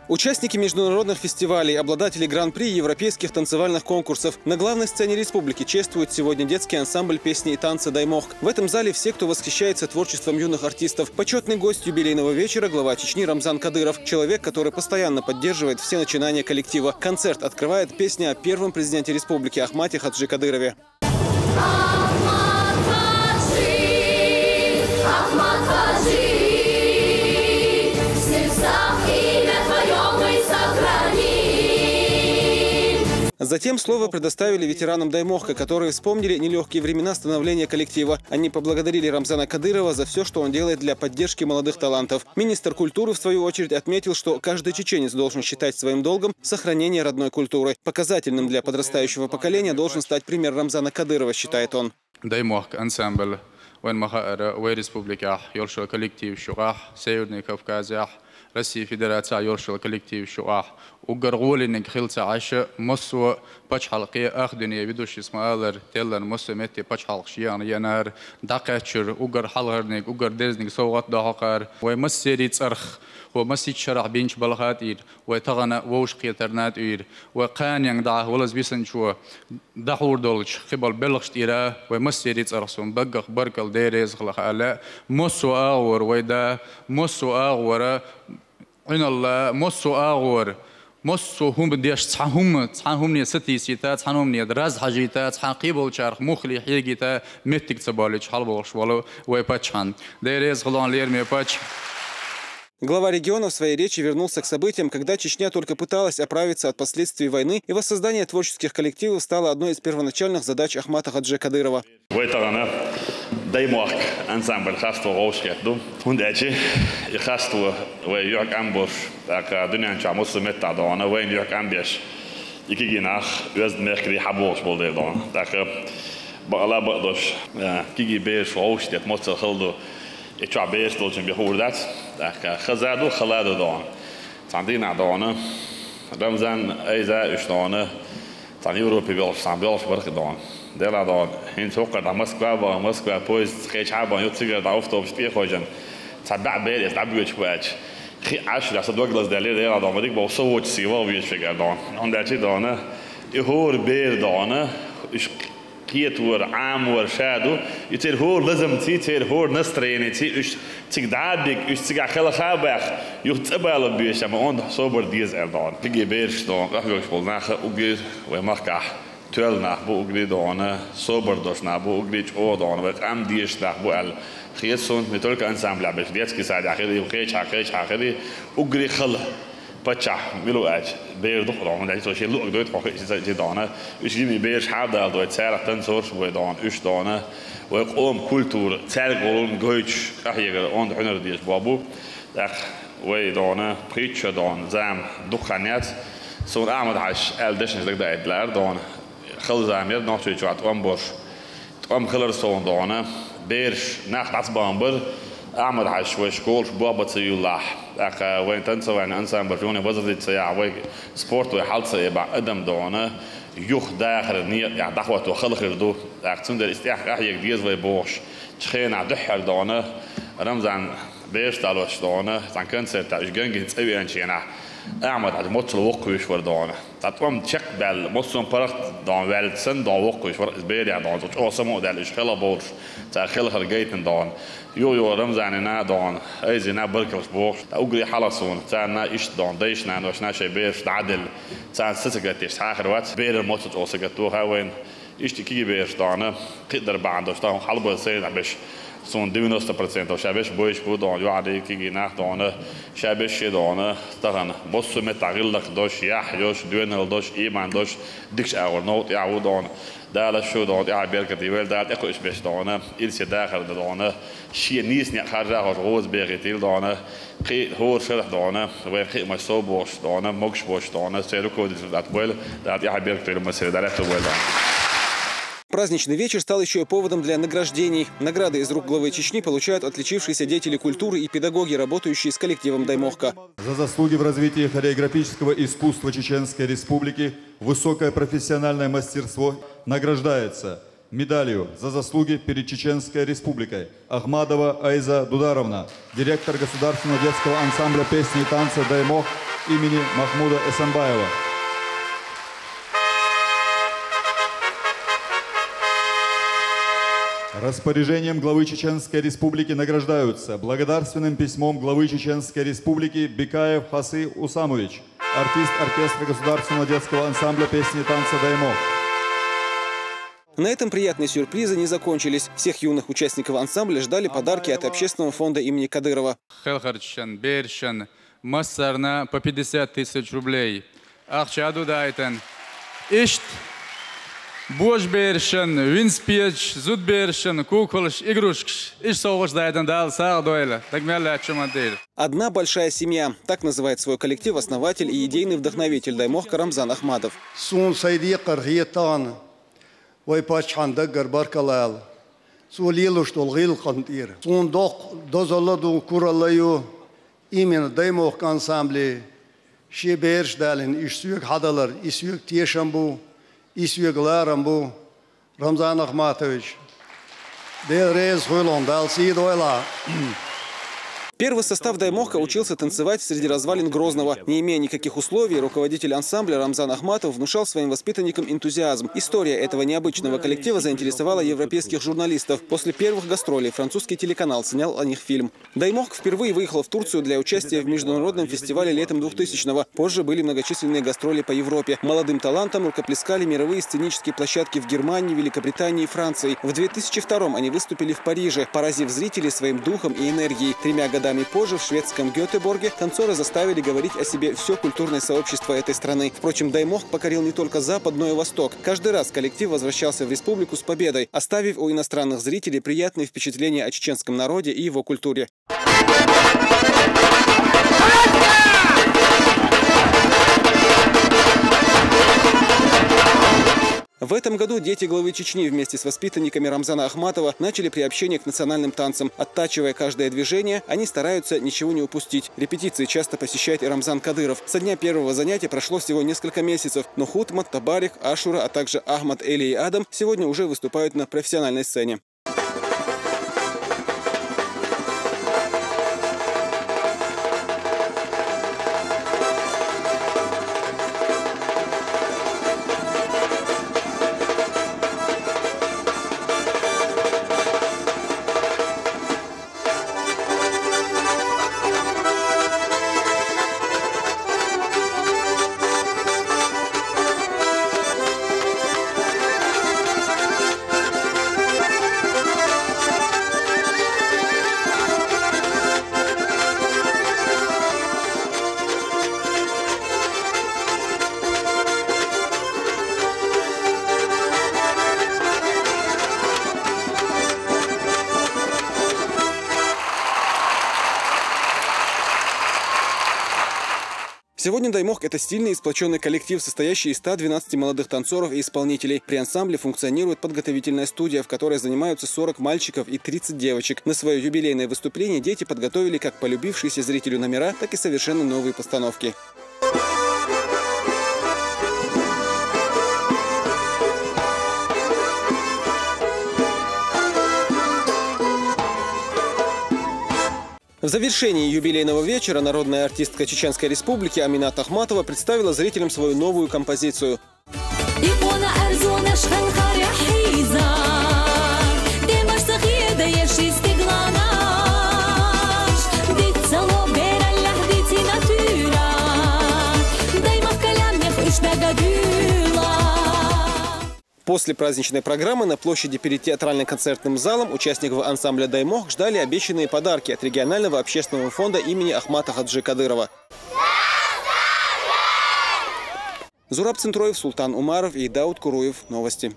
Участники международных фестивалей, обладатели гран-при европейских танцевальных конкурсов. На главной сцене республики чествует сегодня детский ансамбль песни и танца «Даймохк». В этом зале все, кто восхищается творчеством юных артистов. Почетный гость юбилейного вечера – глава Чечни Рамзан Кадыров. Человек, который постоянно поддерживает все начинания коллектива. Концерт открывает песня о первом президенте республики Ахмате Хаджи Кадырове. Затем слово предоставили ветеранам Даймохка, которые вспомнили нелегкие времена становления коллектива. Они поблагодарили Рамзана Кадырова за все, что он делает для поддержки молодых талантов. Министр культуры, в свою очередь, отметил, что каждый чеченец должен считать своим долгом сохранение родной культуры. Показательным для подрастающего поколения должен стать пример Рамзана Кадырова, считает он. Даймохк ансамбль وين مخاطر وين республика يرشل коллектив شقاح سيرني كافكازيح Россия Федерация يرشل коллектив شقاح وقرغول إنك خلص عشاء مصو بتشحلقية أخدني بدوش اسمه تلن مصو متي بتشحلق شيان ينار دقتشر وقر حلقرنك وقر دزنك صوت دهقر ومسيري تصرخ ومسيت شرع بينش بلغاتير وتغنى ووش قيترنات إير وقان ينقدعه ولز بيسن شو دحور دولش قبل بلغشت إيرا ومسيري تصرخون بقى بركل ديريز خلق على مصو أغور ويدا مصو أغور إن الله مصو أغور مصو هم بديش تصحهم نية ستي سيتا تصحهم نية دراز حاجيتا تصحن قيبل شارخ مخلي حيجيتا متك تبالج حلبوش ولو ويباتشان ديريز خلون لير ميباتش. Глава региона в своей речи вернулся к событиям, когда Чечня только пыталась оправиться от последствий войны, и воссоздание творческих коллективов стало одной из первоначальных задач Ахмата Хаджи Кадырова. Даймохк ансамбль хасту гоушкетду хундачи и хасту вейюк амбуш так дуньян чамус метадона вейюк амбеш икигинах уздмехри хабош болдердон так бала бадош киги беш гоушкет моцел хилду اتشع بيش دولشن بيخوردات داك خزادو خلادو دون تاندينا دون رمزان ايزا اشتونه تان يوروبي بيلش برك دون دلا دون هين توقع دا موسكوا بويز خيش عابا يوتسيجر دا اوفتو بشبيه خوجن تبع بيل يتعب بيش بواج خي 10 أصل دوغلاس دالي دلا دون بديك بوصوت سيوا بيش فيجر دون عندها دون يهور بير دون كيتور عام ورشادو يتير هور لازم تير هور نستريني تي اش تقدعبك اش تقع خلا خابخ يتقبل بيش اما اون صوبر ديز اردان تيجي بيرش دون راحوش بولناخ اوغير ومخكح تولنا بو اوغري دون صوبر دوشنا بو اوغريج او دون وقت ام ديش داخ بو ال خيسون متولك انسامبل باش ديتسكي ساعد اخري وخيش اخري اوغري خلا بتشع ملوءج بير دخل عند عيسى شيء لوق دوت حقيقي زي دانا إيش جيني بيرش حدا دوت سعر تنصور ودان إيش دانا ويقوم كولتور سعر قولون جويش أحيانا عند حنر ديش بابو دخ ويدانا بريتش دان زام دخانيات سون أعمد عش ألدشنش دك ده إدلار دان خل زامير ناتشي شوات أمبرش خلر سون دانا بيرش نخ عصبامبر أعمد عش وشكول بابا تيولاح أخا وين تنسوا عن أنسان برجوني وزدت سياع وي سبورت وحالت سيبع قدم دونه يخ داخل نية يعني دعوة وخلق ردو أختم در استياح أحيك ديز وي بوش تخين عدحر دونه رمزان بيش تالوش دونه تان كنسر تاش جنجن تسوي أنشينا أعمد عد موتل وقوش وردونه تطوم تشك بال موتل برخت دون والسن دون وقوش ورق زبيري دون توش أوسمو دال إش خلا بورش تا خلق الجيتن دون يو رمزان نا دون أيزي نا بركلش بوش تا أجري حلصون تا نا إيش دون ديش نا نوش ناشي بيرش عدل تا ستسجت إيش آخر وقت بير الموتل أوسجتوها وين إيش تكي بيرش دونه قدر بعندوش تا حلبة سيد عبش سون 90% و شابش بويش بودون يوعدي كي ناخ دونه شابش دونه طبعا بص متعلق دوش يحيوش دوينل دوش ايمان دوش ديكش اور نوت يعودون دالا شو دون يا بيركتي ويل دات اكو ايش بيش دونه إلس داخل دونه شي نيس ني خرجا روز بيغتيل دونه قي هو شرح دونه وين قي ما صوبوش دونه موكش بوش دونه سيركو دات ويل دات يا بيركتي مسير دات ويل. Праздничный вечер стал еще и поводом для награждений. Награды из рук главы Чечни получают отличившиеся деятели культуры и педагоги, работающие с коллективом Даймохка. За заслуги в развитии хореографического искусства Чеченской Республики, высокое профессиональное мастерство награждается медалью за заслуги перед Чеченской Республикой Ахмадова Айза Дударовна, директор государственного детского ансамбля песни и танца «Даймохк», имени Махмуда Эсенбаева. Распоряжением главы Чеченской Республики награждаются благодарственным письмом главы Чеченской Республики Бекаев Хасы Усамович, артист оркестра Государственного детского ансамбля песни и танца «Даймох». На этом приятные сюрпризы не закончились. Всех юных участников ансамбля ждали подарки от общественного фонда имени Кадырова. Хелхарчан, Бершан, Массарна по 50 тысяч рублей. Ахчаду дайтен. Ишт. Бош Бершан, Винспеч, Зуд Бершан, Куколш, Игрушкш. Иш соғыш дайтен дал сағ дуэля. Так мяля чумадель. Одна большая семья. Так называет свой коллектив основатель и идейный вдохновитель Даймохка Рамзан Ахматов. Сун сайди кархиетан. Вой пачхан даггар баркалал. Сулилуш толгил кантир. Сун дозаладу куралаю. Именно Даймох ансамбле. Шеберш далин ишсуек хадалар, ишсуек тешамбу, ишсуек ларамбу. Рамзан Ахматович. Дел рез хуйлон дал сидойла. Первый состав Даймохка учился танцевать среди развалин Грозного. Не имея никаких условий, руководитель ансамбля Рамзан Ахматов внушал своим воспитанникам энтузиазм. История этого необычного коллектива заинтересовала европейских журналистов. После первых гастролей французский телеканал снял о них фильм. Даймохк впервые выехал в Турцию для участия в международном фестивале летом 2000-го. Позже были многочисленные гастроли по Европе. Молодым талантам рукоплескали мировые сценические площадки в Германии, Великобритании и Франции. В 2002-м они выступили в Париже, поразив зрителей своим духом и энергией. 3 годами позже в шведском Гетеборге танцоры заставили говорить о себе все культурное сообщество этой страны. Впрочем, Даймохк покорил не только Запад, но и Восток. Каждый раз коллектив возвращался в республику с победой, оставив у иностранных зрителей приятные впечатления о чеченском народе и его культуре. В этом году дети главы Чечни вместе с воспитанниками Рамзана Ахматова начали приобщение к национальным танцам. Оттачивая каждое движение, они стараются ничего не упустить. Репетиции часто посещает и Рамзан Кадыров. Со дня первого занятия прошло всего несколько месяцев, но Хутмат, Табарик, Ашура, а также Ахмад, Эли и Адам сегодня уже выступают на профессиональной сцене. Сегодня Даймохк – это стильный и сплоченный коллектив, состоящий из 112 молодых танцоров и исполнителей. При ансамбле функционирует подготовительная студия, в которой занимаются 40 мальчиков и 30 девочек. На свое юбилейное выступление дети подготовили как полюбившиеся зрителю номера, так и совершенно новые постановки. В завершении юбилейного вечера народная артистка Чеченской Республики Аминат Ахматова представила зрителям свою новую композицию. После праздничной программы на площади перед театрально-концертным залом участников ансамбля Даймохк ждали обещанные подарки от регионального общественного фонда имени Ахмата Хаджи Кадырова. Зураб Центроев, Султан Умаров и Дауд Куруев. Новости.